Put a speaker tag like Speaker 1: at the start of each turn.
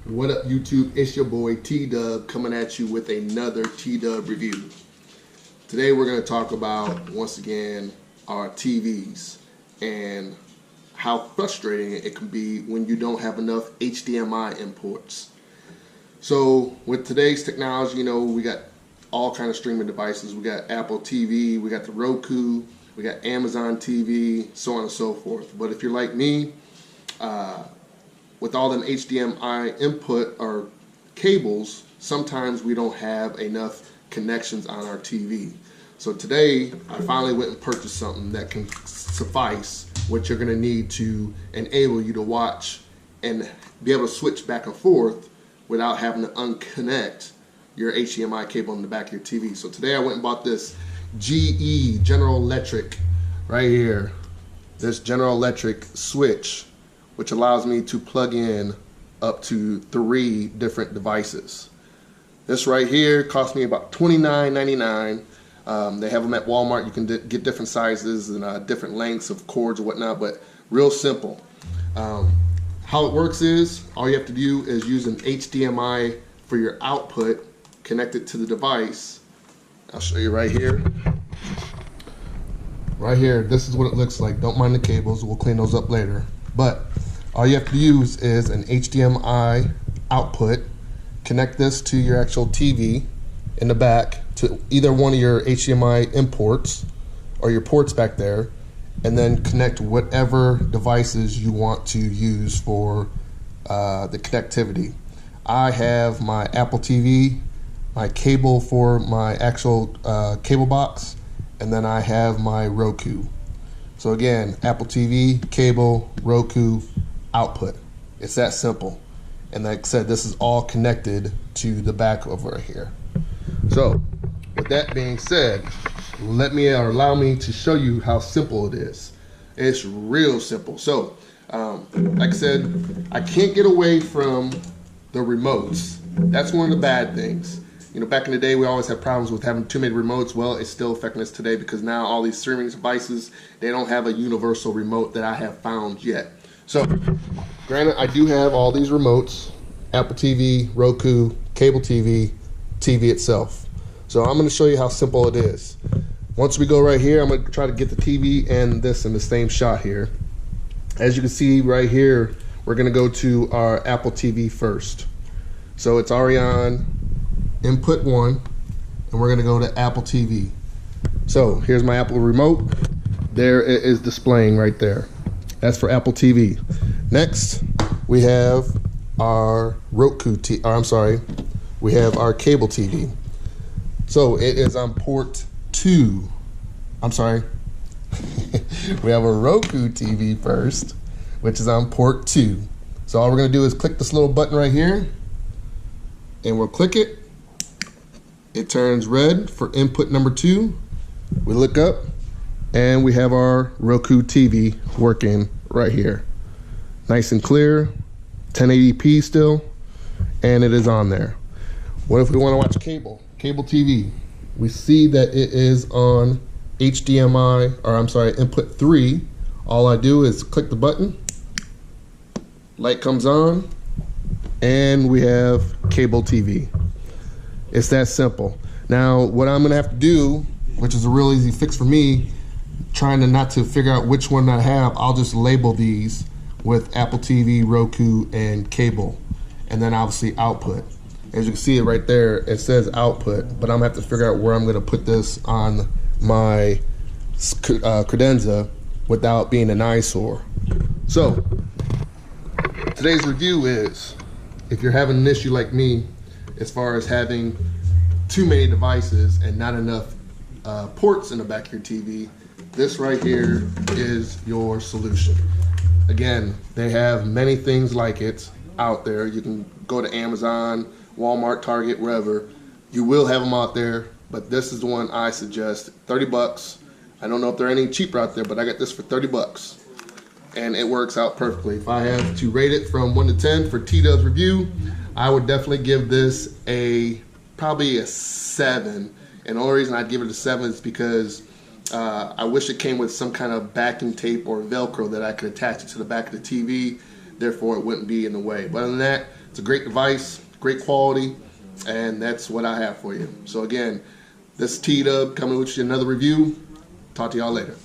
Speaker 1: What up, YouTube? It's your boy T-Dub coming at you with another T-Dub review. Today we're going to talk about, once again, our TVs and how frustrating it can be when you don't have enough HDMI imports. So with today's technology, you know, we got all kind of streaming devices. We got Apple TV, we got the Roku, we got Amazon TV, so on and so forth. But if you're like me, with all them HDMI input or cables, sometimes we don't have enough connections on our TV. So today, I finally went and purchased something that can suffice what you're gonna need to enable you to watch and be able to switch back and forth without having to unconnect your HDMI cable in the back of your TV. So today I went and bought this GE, General Electric, right here. This General Electric switch, which allows me to plug in up to 3 different devices. This right here cost me about $29.99. They have them at Walmart. You can get different sizes and different lengths of cords or whatnot, but real simple. How it works is, all you have to do is use an HDMI for your output, connect it to the device. I'll show you right here. Right here, this is what it looks like. Don't mind the cables, we'll clean those up later. But all you have to use is an HDMI output, connect this to your actual TV in the back, to either one of your HDMI imports or your ports back there, and then connect whatever devices you want to use for the connectivity. I have my Apple TV, my cable for my actual cable box, and then I have my Roku. So again, Apple TV, cable, Roku, output. It's that simple. And like I said, this is all connected to the back over here. So with that being said, allow me to show you how simple it is. It's real simple. So like I said, I can't get away from the remotes. That's one of the bad things. You know, back in the day, we always had problems with having too many remotes. Well, it's still affecting us today because now all these streaming devices, they don't have a universal remote that I have found yet. So, granted, I do have all these remotes, Apple TV, Roku, cable TV, TV itself. So I'm going to show you how simple it is. Once we go right here, I'm going to try to get the TV and this in the same shot here. As you can see right here, we're going to go to our Apple TV first. So it's already on input 1, and we're going to go to Apple TV. So here's my Apple remote. There it is displaying right there. That's for Apple TV. Next, we have our we have our cable TV. So it is on port 2. I'm sorry. We have a Roku TV first, which is on port 2. So all we're going to do is click this little button right here, and we'll click it. It turns red for input number 2. We look up and we have our Roku TV working right here. Nice and clear, 1080p still, and it is on there. What if we want to watch cable TV? We see that it is on input 3. All I do is click the button, light comes on, and we have cable TV. It's that simple. Now, what I'm gonna have to do, which is a real easy fix for me, trying to not to figure out which one I have, I'll just label these with Apple TV, Roku, and cable, and then obviously output. As you can see it right there, it says output, but I'm gonna have to figure out where I'm gonna put this on my credenza without being an eyesore. So, today's review is, if you're having an issue like me, as far as having too many devices and not enough ports in the back of your TV, this right here is your solution. Again, they have many things like it out there. You can go to Amazon, Walmart, Target, wherever. You will have them out there, but this is the one I suggest. 30 bucks. I don't know if there are any cheaper out there, but I got this for 30 bucks. And it works out perfectly. If I have to rate it from 1 to 10 for T-Dub's review, I would definitely give this probably a 7. And the only reason I'd give it a 7 is because I wish it came with some kind of backing tape or Velcro that I could attach it to the back of the TV. Therefore, it wouldn't be in the way. But other than that, It's a great device, great quality, and that's what I have for you. So again, this is T-Dub coming with you another review. Talk to y'all later.